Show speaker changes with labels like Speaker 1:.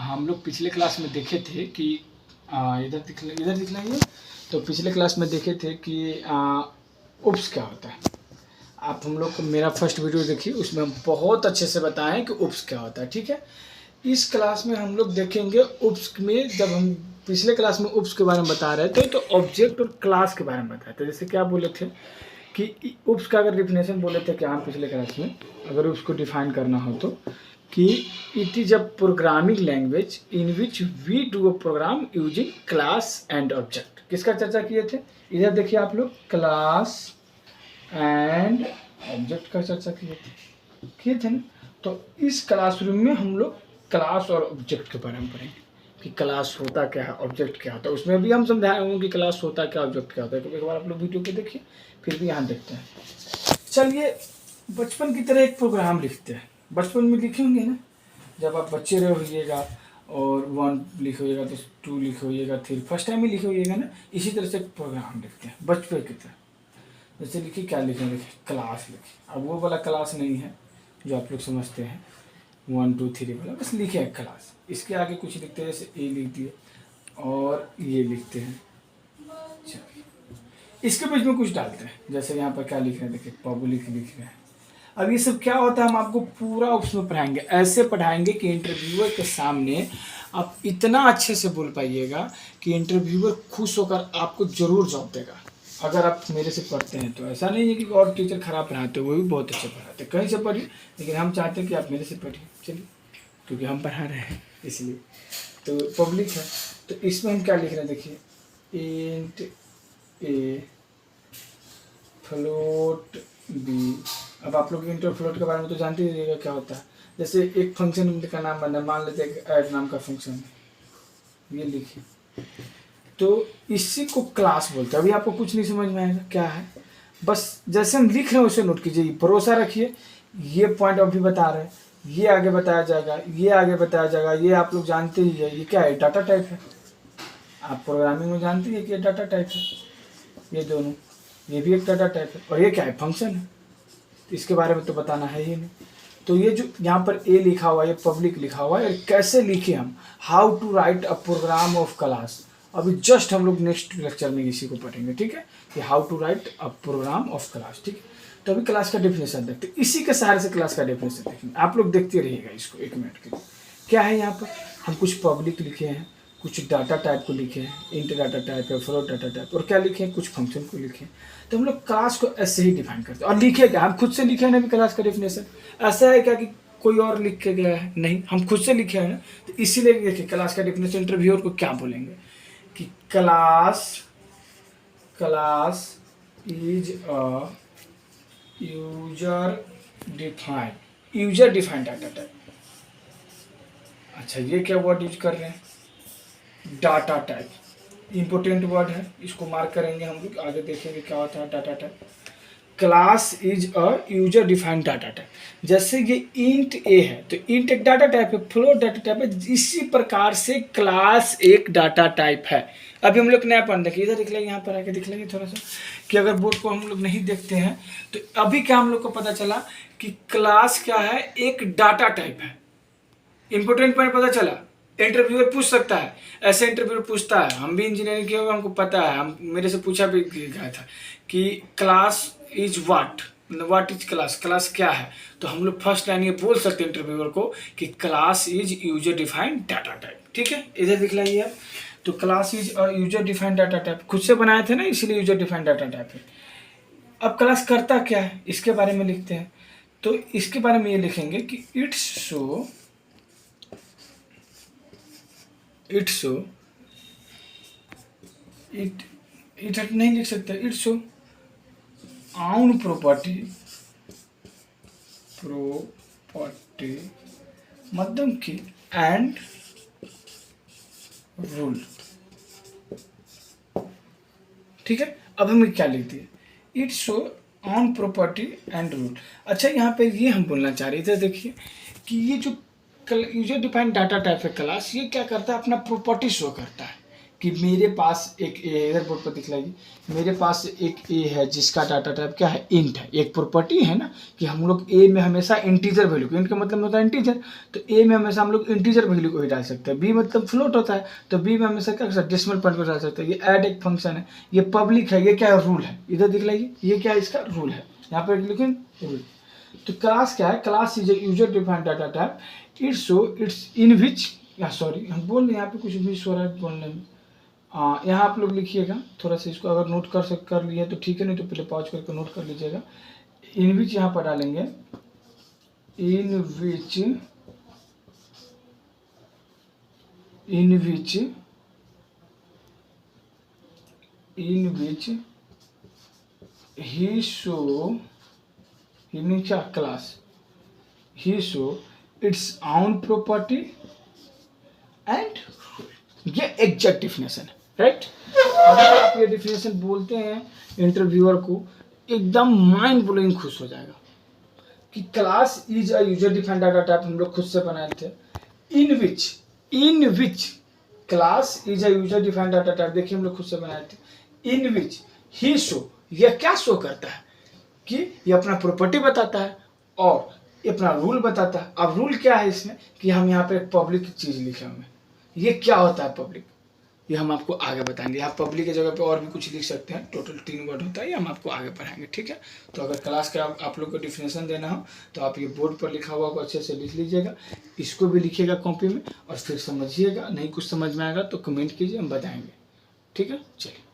Speaker 1: हम लोग पिछले क्लास में देखे थे कि इधर दिखलाइए। तो पिछले क्लास में देखे थे कि उप्स क्या होता है। आप हम लोग को मेरा फर्स्ट वीडियो देखिए, उसमें हम बहुत अच्छे से बताएं कि उप्स क्या होता है। ठीक है, इस क्लास में हम लोग देखेंगे उप्स में। जब हम पिछले क्लास में उप्स के बारे में बता रहे थे तो ऑब्जेक्ट और क्लास के बारे में बताए थे। जैसे क्या बोले थे कि उप्स का अगर डिफिनेशन बोले थे कि हम पिछले क्लास में अगर उसको डिफाइन करना हो तो कि it is a programming language in which we do a program using class and object. किसका चर्चा किए थे? इधर देखिए आप लोग, क्लास एंड ऑब्जेक्ट का चर्चा किए थे ना। तो इस क्लासरूम में हम लोग क्लास और ऑब्जेक्ट के बारे में पढ़ेंगे कि क्लास होता क्या है, ऑब्जेक्ट क्या होता है। उसमें भी हम समझाएंगे कि क्लास होता क्या, ऑब्जेक्ट क्या होता है। तो एक बार आप लोग वीडियो को देखिए, फिर भी यहाँ देखते हैं। चलिए, बचपन की तरह एक प्रोग्राम लिखते हैं। बचपन में लिखे होंगे ना, जब आप बच्चे रहे होइएगा और 1 लिखे होइएगा तो 2 लिखे होइएगा, 3 फर्स्ट टाइम ही लिखे होइएगा ना। इसी तरह से प्रोग्राम लिखते हैं बचपन की तरह। जैसे लिखिए, क्या लिखें, लिखिए क्लास लिखिए। अब वो वाला क्लास नहीं है जो आप लोग समझते हैं 1 2 3 वाला, बस लिखे हैं क्लास। इसके आगे कुछ लिखते हैं, जैसे ए लिख दिए और ये लिखते हैं। चलिए, इसके बीच में कुछ डालते हैं। जैसे यहाँ पर क्या लिख रहे हैं, देखिए पब्लिक लिख रहे हैं। अब ये सब क्या होता है, हम आपको पूरा उसमें पढ़ाएंगे। ऐसे पढ़ाएंगे कि इंटरव्यूअर के सामने आप इतना अच्छे से बोल पाइएगा कि इंटरव्यूअर खुश होकर आपको ज़रूर जॉब देगा। अगर आप मेरे से पढ़ते हैं तो ऐसा नहीं है कि और टीचर खराब पढ़ाते, वो भी बहुत अच्छे पढ़ाते, कहीं से पढ़िए, लेकिन हम चाहते हैं कि आप मेरे से पढ़िए। चलिए, क्योंकि हम पढ़ा रहे हैं इसलिए। तो पब्लिक है, तो इसमें हम क्या लिख रहे हैं, देखिए इंट ए फ्लोट बी। अब आप लोग इंट और फ्लोट के बारे में तो जानते ही रहिएगा क्या होता है। जैसे एक फंक्शन का नाम बना, मान लेते हैं ऐड नाम का फंक्शन है, ये लिखिए। तो इसी को क्लास बोलते हैं। अभी आपको कुछ नहीं समझ में आएगा क्या है, बस जैसे हम लिख रहे हैं वैसे नोट कीजिए। भरोसा रखिए, ये पॉइंट अभी बता रहे हैं, ये आगे बताया जाएगा, ये आगे बताया जाएगा। ये आप लोग जानते ही है, ये क्या है, डाटा टाइप है। आप प्रोग्रामिंग में जानते हैं कि ये डाटा टाइप है। ये दोनों, ये भी एक डाटा टाइप है, और ये क्या है, फंक्शन है। इसके बारे में तो बताना है ही नहीं। तो ये जो यहाँ पर ए लिखा हुआ है, ये पब्लिक लिखा हुआ है। कैसे लिखे हम, how to write a program of class. अभी जस्ट हम लोग नेक्स्ट लेक्चर में इसी को पढ़ेंगे। ठीक है, कि how to write a program of class. ठीक है, तो अभी क्लास का डेफिनेशन देखते हैं। इसी के सहारे से क्लास का डेफिनेशन देखेंगे। आप लोग देखते रहिएगा इसको 1 मिनट के लिए। क्या है यहाँ पर, हम कुछ पब्लिक लिखे हैं, कुछ डाटा टाइप को लिखे हैं, इंट डाटा टाइप है, फ्लोट डाटा टाइप, और क्या लिखे हैं, कुछ फंक्शन को लिखे हैं। तो हम लोग क्लास को ऐसे ही डिफाइन करते हैं। और लिखे क्या, हम खुद से लिखे हैं ना भी क्लास का डेफिनेशन। ऐसा है क्या कि कोई और लिख के गया है? नहीं, हम खुद से लिखे हैं ना। तो इसीलिए देखिए क्लास का डेफिनेशन इंटरव्यूअर को क्या बोलेंगे कि class is a user defined data type. अच्छा, ये क्या वर्ड यूज कर रहे हैं, डाटा टाइप। इंपोर्टेंट वर्ड है, इसको मार्क करेंगे हम लोग, आगे देखेंगे क्या होता है data type. Class is a user defined data type. जैसे ये इंट ए है तो इंट एक डाटा टाइप है, फ्लोट डाटा टाइप है। इसी प्रकार से क्लास एक डाटा टाइप है। अभी हम लोग नया पॉइंट देखिए, इधर दिख लेंगे, यहाँ पर आके दिख लेंगे थोड़ा सा, कि अगर बोर्ड को हम लोग नहीं देखते हैं तो अभी क्या हम लोग को पता चला कि क्लास क्या है, एक डाटा टाइप है। इंपोर्टेंट पॉइंट पता चला। इंटरव्यूअर पूछ सकता है, ऐसे इंटरव्यूअर पूछता है। हम भी इंजीनियरिंग किए हुए, हमको पता है। हम मेरे से पूछा भी गया था कि class is what is class क्या है। तो हम लोग फर्स्ट लाइन ये बोल सकते हैं इंटरव्यूअर को कि class is user defined data type. ठीक है, इधर दिखलाइए आप। तो class is user defined data type, खुद से बनाए थे ना, इसीलिए यूजर डिफाइंड डाटा टाइप है। अब क्लास करता क्या है, इसके बारे में लिखते हैं। तो इसके बारे में ये लिखेंगे कि इट्स इट नहीं लिख सकते, इट्स ऑन प्रॉपर्टी मध्यम की एंड रूल। ठीक है, अब हमें क्या लिख दिए, it's on property and rule. अच्छा, यहाँ पे ये हम बोलना चाह रहे थे, देखिए कि ये जो यूजर डिफाइंड डाटा टाइप है क्लास, ये क्या करता है, अपना प्रॉपर्टी शो करता है। कि मेरे पास एक इधर बोर्ड पर दिखलाइए, मेरे पास एक ए है जिसका डाटा टाइप क्या है, इंट है। एक प्रॉपर्टी है ना कि हम लोग ए में हमेशा इंटीजर वैल्यू, इंट का मतलब होता है इंटीजर, तो ए में हमेशा हम लोग इंटीजर वैल्यू को ही डाल सकते हैं। बी मतलब फ्लोट होता है, तो बी में हमेशा क्या कर सकते हैं, डेसिमल पॉइंट को डाल सकते हैं। ये ऐड एक फंक्शन है, ये पब्लिक है, ये क्या है, रूल है। इधर दिखलाइए, ये क्या है, इसका रूल है, यहाँ पर लिखें रूल। तो क्लास क्या है, class is a user defined data type, it's in which, sorry हम बोल रहे हैं यहाँ पे कुछ भी हो रहा है बोलने में। यहाँ आप लोग लिखिएगा थोड़ा सा, इसको अगर नोट कर लिए तो ठीक है, नहीं तो पहले पॉज करके नोट कर लीजिएगा। इन विच यहाँ पर डालेंगे, इन विच ही शो, ही मीन क्या, class, he show its own property and, ये एग्जैक्ट डिफिनेशन है, राइट। अगर आप ये डिफिनेशन बोलते हैं इंटरव्यूअर को, एकदम माइंड ब्लोइंग खुश हो जाएगा कि class is a user defined data type हम लोग खुद से बनाए थे। In which class is a user defined data type, देखिए हम लोग खुद से बनाए थे। इन विच ही शो, यह क्या शो करता है कि ये अपना प्रॉपर्टी बताता है और ये अपना रूल बताता है। अब रूल क्या है इसमें कि हम यहाँ पे एक पब्लिक चीज़ लिखे हुए हैं। ये क्या होता है पब्लिक, ये हम आपको आगे बताएंगे। आप पब्लिक की जगह पे और भी कुछ लिख सकते हैं, टोटल 3 वर्ड होता है, ये हम आपको आगे पढ़ाएंगे, ठीक है। तो अगर क्लास का आप लोग को डिफिनेशन देना हो तो आप ये बोर्ड पर लिखा हुआ को अच्छे से लिख लीजिएगा, इसको भी लिखिएगा कॉपी में और फिर समझिएगा। नहीं कुछ समझ में आएगा तो कमेंट कीजिए, हम बताएंगे, ठीक है। चलिए।